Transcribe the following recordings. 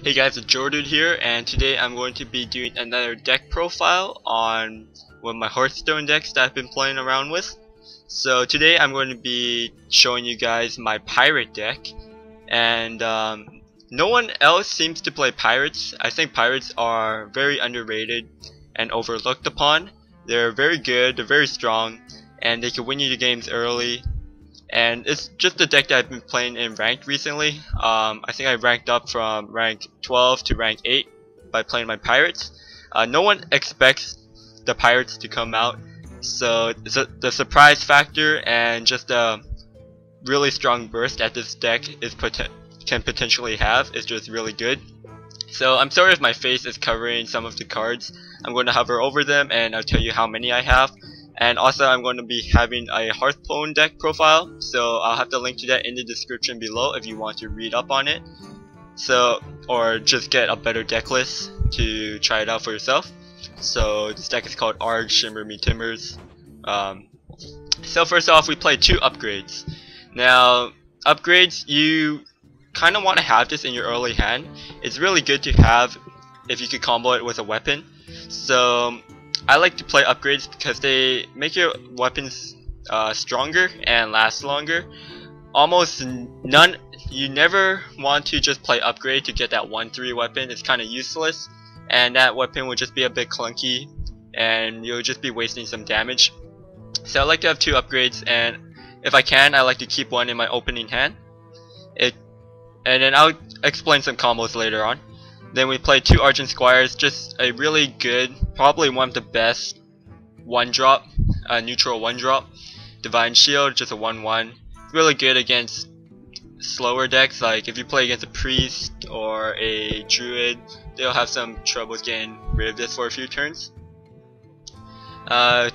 Hey guys, TheJordude here, and today I'm going to be doing another deck profile on one of my Hearthstone decks that I've been playing around with. So today I'm going to be showing you guys my Pirate deck, and no one else seems to play Pirates. I think Pirates are very underrated and overlooked upon. They're very good, they're very strong, and they can win you the games early. And it's just a deck that I've been playing in ranked recently. I think I ranked up from rank 12 to rank 8 by playing my Pirates. No one expects the Pirates to come out, so the surprise factor and just a really strong burst that this deck can potentially have is just really good. So I'm sorry if my face is covering some of the cards. I'm going to hover over them and I'll tell you how many I have. And also I'm going to be having a Hearthstone deck profile, so I'll have the link to that in the description below if you want to read up on it. So, or just get a better deck list to try it out for yourself. So this deck is called Arg Shimmer Me Timbers. So first off, we play two upgrades. Now upgrades, you kind of want to have this in your early hand. It's really good to have if you could combo it with a weapon. So I like to play upgrades because they make your weapons stronger and last longer. Almost none, you never want to just play upgrade to get that 1-3 weapon. It's kind of useless, and that weapon will just be a bit clunky and you'll just be wasting some damage. So I like to have two upgrades, and if I can, I like to keep one in my opening hand. And then I'll explain some combos later on. Then we play two Argent Squires, just a really good, probably one of the best one-drop, neutral one-drop. Divine Shield, just a 1/1. Really good against slower decks, like if you play against a Priest or a Druid, they'll have some troubles getting rid of this for a few turns.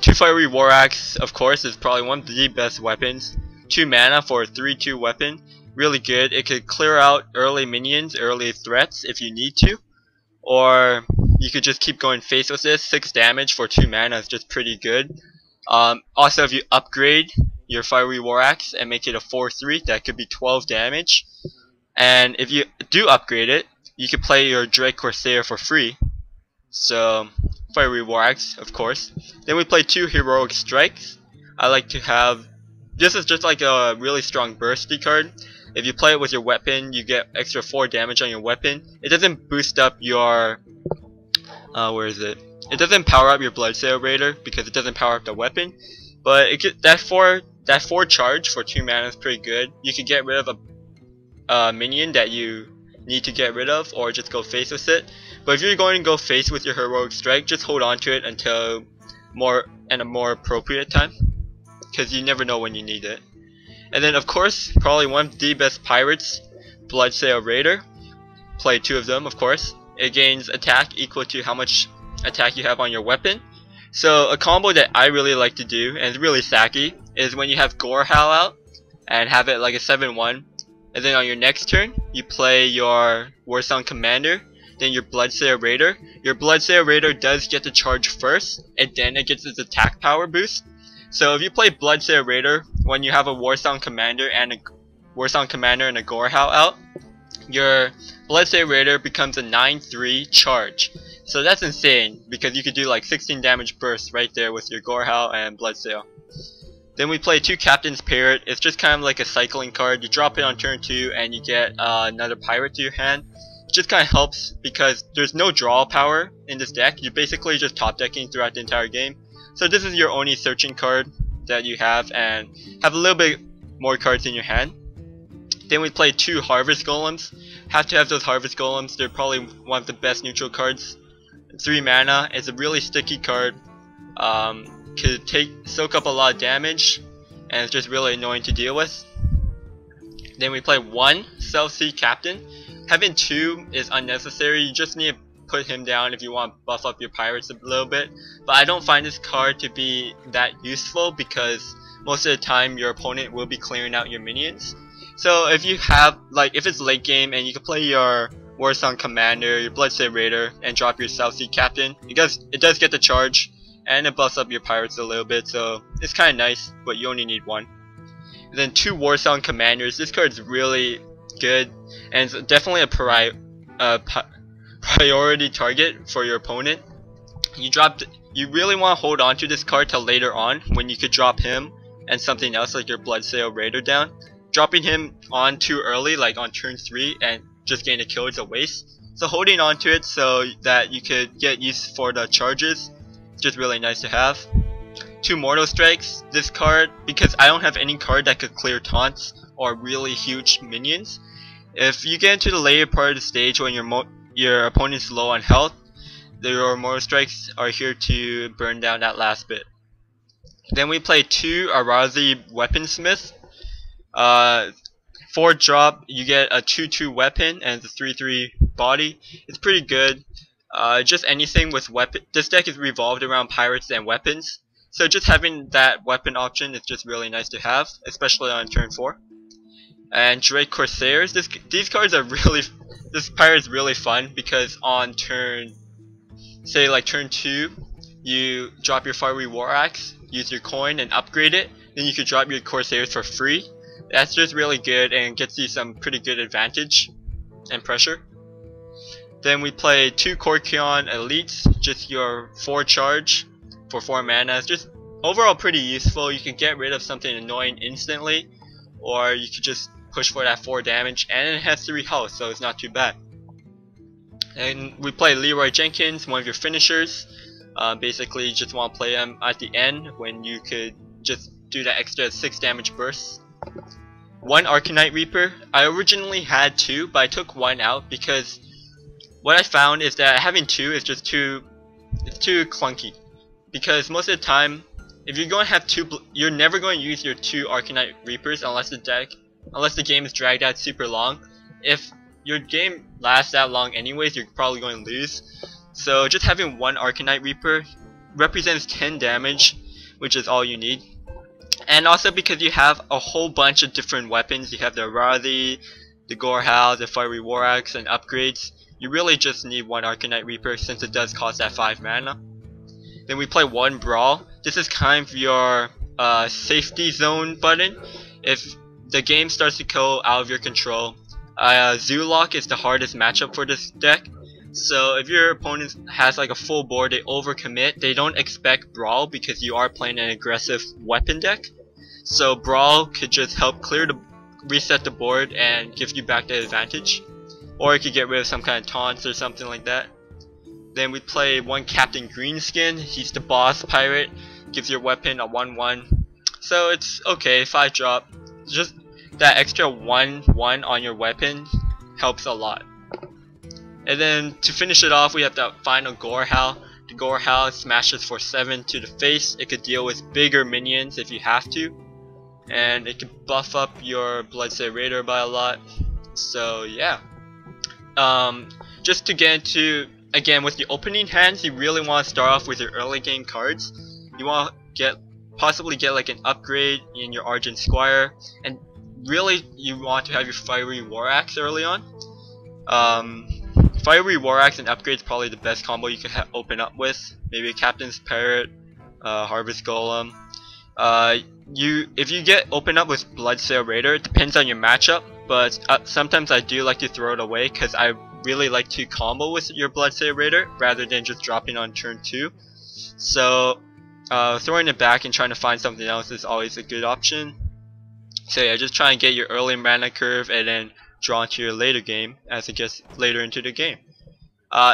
Two Fiery War Axe, of course, is probably one of the best weapons. 2 mana for a 3/2 weapon. Really good. It could clear out early minions, early threats if you need to, or you could just keep going face with this. 6 damage for 2 mana is just pretty good. Also, if you upgrade your Fiery War Axe and make it a 4/3, that could be 12 damage. And if you do upgrade it, you could play your Drake Corsair for free. So Fiery War Axe, of course. Then we play 2 Heroic Strikes. I like to have, this is just like a really strong bursty card. If you play it with your weapon, you get extra 4 damage on your weapon. It doesn't boost up your, where is it? It doesn't power up your Bloodsail Raider because it doesn't power up the weapon. But that 4 charge for 2 mana is pretty good. You could get rid of a minion that you need to get rid of, or just go face with it. But if you're going to go face with your Heroic Strike, just hold on to it until a more appropriate time, because you never know when you need it. And then of course, probably one of the best Pirates, Bloodsail Raider. Play 2 of them, of course. It gains attack equal to how much attack you have on your weapon. So a combo that I really like to do, and it's really sacky, is when you have Gore Howl out and have it like a 7/1, and then on your next turn you play your Warzone Commander, then your Bloodsail Raider. Your Bloodsail Raider does get to charge first, and then it gets its attack power boost. So if you play Bloodsail Raider when you have a Warzone Commander and a Gore Howl out, your Bloodsail Raider becomes a 9/3 charge. So that's insane, because you could do like 16 damage burst right there with your Gore Howl and Bloodsail. Then we play 2 Captain's Parrot. It's just kind of like a cycling card. You drop it on turn 2 and you get another pirate to your hand. It just kind of helps because there's no draw power in this deck. You're basically just top decking throughout the entire game. So this is your only searching card that you have, and have a little bit more cards in your hand. Then we play 2 Harvest Golems. Have to have those Harvest Golems. They're probably one of the best neutral cards. 3 mana. It's a really sticky card. Could soak up a lot of damage, and it's just really annoying to deal with. Then we play 1 Self-Seed Captain. Having 2 is unnecessary. You just need to put him down if you want to buff up your pirates a little bit. But I don't find this card to be that useful because most of the time your opponent will be clearing out your minions. So if you have, like, if it's late game and you can play your Warzone Commander, your Bloodsail Raider, and drop your South-Sea Captain, it does get the charge, and it buffs up your pirates a little bit, so it's kind of nice, but you only need 1. And then 2 Warzone Commanders. This card is really good, and it's definitely a priority target for your opponent. You really want to hold on to this card till later on when you could drop him and something else like your Bloodsail Raider down. Dropping him on too early, like on turn 3, and just getting a kill is a waste. So holding on to it so that you could get used for the charges, just really nice to have. 2 Mortal Strikes. This card, because I don't have any card that could clear taunts or really huge minions. If you get into the later part of the stage when your opponent's low on health, your Mortal Strikes are here to burn down that last bit. Then we play 2 Arazi Weaponsmith. 4 drop, you get a 2/2 weapon and the 3/3 body. It's pretty good. Just anything with weapon. This deck is revolved around pirates and weapons. So just having that weapon option is just really nice to have, especially on turn 4. And Drake Corsairs. These cards are really. This pirate is really fun because on turn, say like turn 2, you drop your Fiery War Axe, use your coin and upgrade it. Then you could drop your Corsairs for free. That's just really good and gets you some pretty good advantage and pressure. Then we play 2 Korkion Elites, just your 4 charge for 4 mana. It's just overall pretty useful. You can get rid of something annoying instantly, or you could just push for that 4 damage, and it has 3 health, so it's not too bad. And we play Leroy Jenkins, one of your finishers. Basically, you just want to play him at the end when you could just do that extra 6 damage burst. 1 Arcanite Reaper. I originally had 2, but I took 1 out because what I found is that having 2 is just too clunky. Because most of the time, if you're going to have 2, you're never going to use your 2 Arcanite Reapers unless the game is dragged out super long. If your game lasts that long anyways, you're probably going to lose. So just having 1 Arcanite Reaper represents 10 damage, which is all you need. And also because you have a whole bunch of different weapons, you have the Arazi, the Gorehound, the Fiery War Axe, and upgrades. You really just need 1 Arcanite Reaper since it does cost that 5 mana. Then we play 1 Brawl. This is kind of your safety zone button. If the game starts to go out of your control, Zoolock is the hardest matchup for this deck. So if your opponent has like a full board, they overcommit, they don't expect Brawl because you are playing an aggressive weapon deck. So Brawl could just help reset the board and give you back the advantage. Or it could get rid of some kind of taunts or something like that. Then we play 1 Captain Greenskin. He's the boss pirate, gives your weapon a 1/1. So it's okay, 5 drop. Just that extra 1/1 on your weapon helps a lot. And then to finish it off, we have the final Gorehound. The Gorehound smashes for 7 to the face. It could deal with bigger minions if you have to. And it can buff up your Bloodsail Raider by a lot. So yeah. Just to get into, again, with the opening hands, you really want to start off with your early game cards. You want to possibly get like an upgrade in your Argent Squire. And really, you want to have your Fiery War Axe early on. Fiery War Axe and upgrade is probably the best combo you could open up with. Maybe a Captain's Parrot, Harvest Golem. If you open up with Bloodsail Raider, it depends on your matchup, but sometimes I do like to throw it away because I really like to combo with your Bloodsail Raider rather than just dropping on turn 2. So throwing it back and trying to find something else is always a good option. So yeah, just try and get your early mana curve and then draw into your later game as it gets later into the game.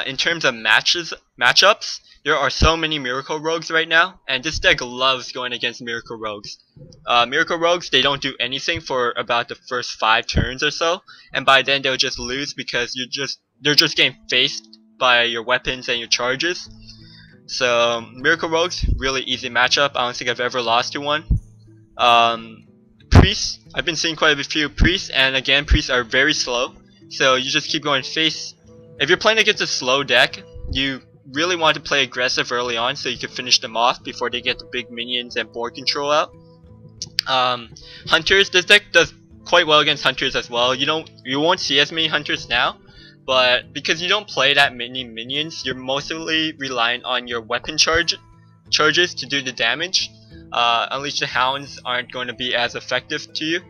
In terms of matchups, there are so many Miracle Rogues right now, and this deck loves going against Miracle Rogues. Miracle Rogues, they don't do anything for about the first 5 turns or so, and by then they'll just lose because they're just getting faced by your weapons and your charges. So Miracle Rogues, really easy matchup. I don't think I've ever lost to one. Priests, I've been seeing quite a few priests, and again, priests are very slow, so you just keep going face. If you're playing against a slow deck, you really want to play aggressive early on so you can finish them off before they get the big minions and board control out. Hunters, this deck does quite well against hunters as well. You won't see as many hunters now, but because you don't play that many minions, you're mostly relying on your weapon charges to do the damage. Unleash the Hounds aren't going to be as effective to you.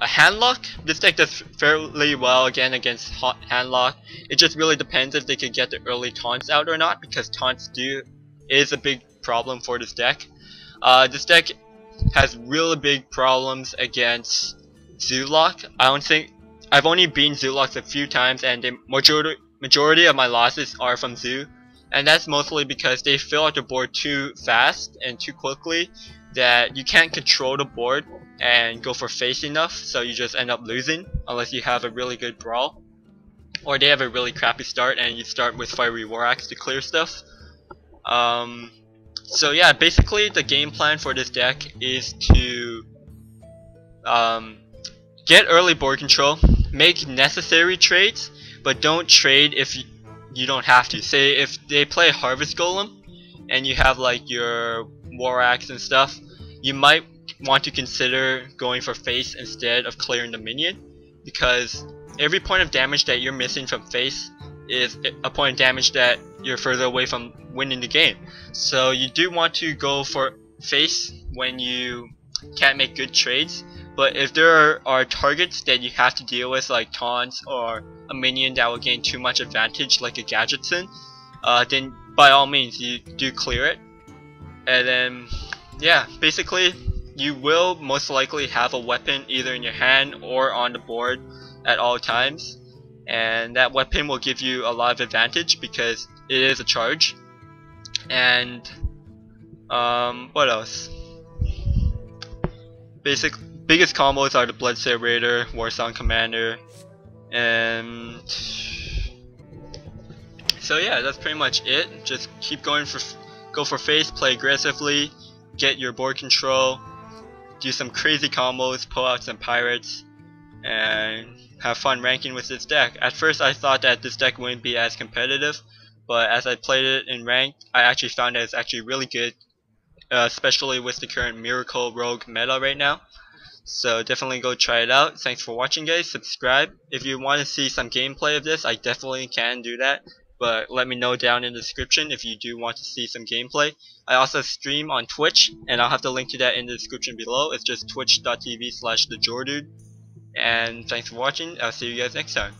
a handlock. This deck does fairly well again against handlock. It just really depends if they can get the early taunts out or not, because taunts is a big problem for this deck. This deck has really big problems against Zoolock. I've only beaten Zoolock a few times, and the majority of my losses are from Zoo, and that's mostly because they fill out the board too fast and too quickly that you can't control the board and go for face enough, so you just end up losing unless you have a really good Brawl, or they have a really crappy start and you start with Fiery War Axe to clear stuff. So yeah, basically the game plan for this deck is to get early board control, make necessary trades, but don't trade if you don't have to. Say if they play Harvest Golem and you have like your War Axe and stuff, you might want to consider going for face instead of clearing the minion, because every point of damage that you're missing from face is a point of damage that you're further away from winning the game. So you do want to go for face when you can't make good trades, but if there are targets that you have to deal with, like taunts or a minion that will gain too much advantage like a Gadgetson, then by all means you do clear it. And then yeah, basically you will most likely have a weapon either in your hand or on the board at all times, and that weapon will give you a lot of advantage because it is a charge. And what else? Biggest combos are the Bloodsail Raider, Warzone Commander, and so yeah, that's pretty much it. Just keep go for face, play aggressively, get your board control, do some crazy combos, pull out some pirates, and have fun ranking with this deck. At first I thought that this deck wouldn't be as competitive, but as I played it in ranked, I actually found that it's actually really good, especially with the current Miracle Rogue meta right now. So definitely go try it out. Thanks for watching, guys. Subscribe. If you want to see some gameplay of this, I definitely can do that, but let me know down in the description if you do want to see some gameplay. I also stream on Twitch, and I'll have the link to that in the description below. It's just twitch.tv/TheJordude. And thanks for watching. I'll see you guys next time.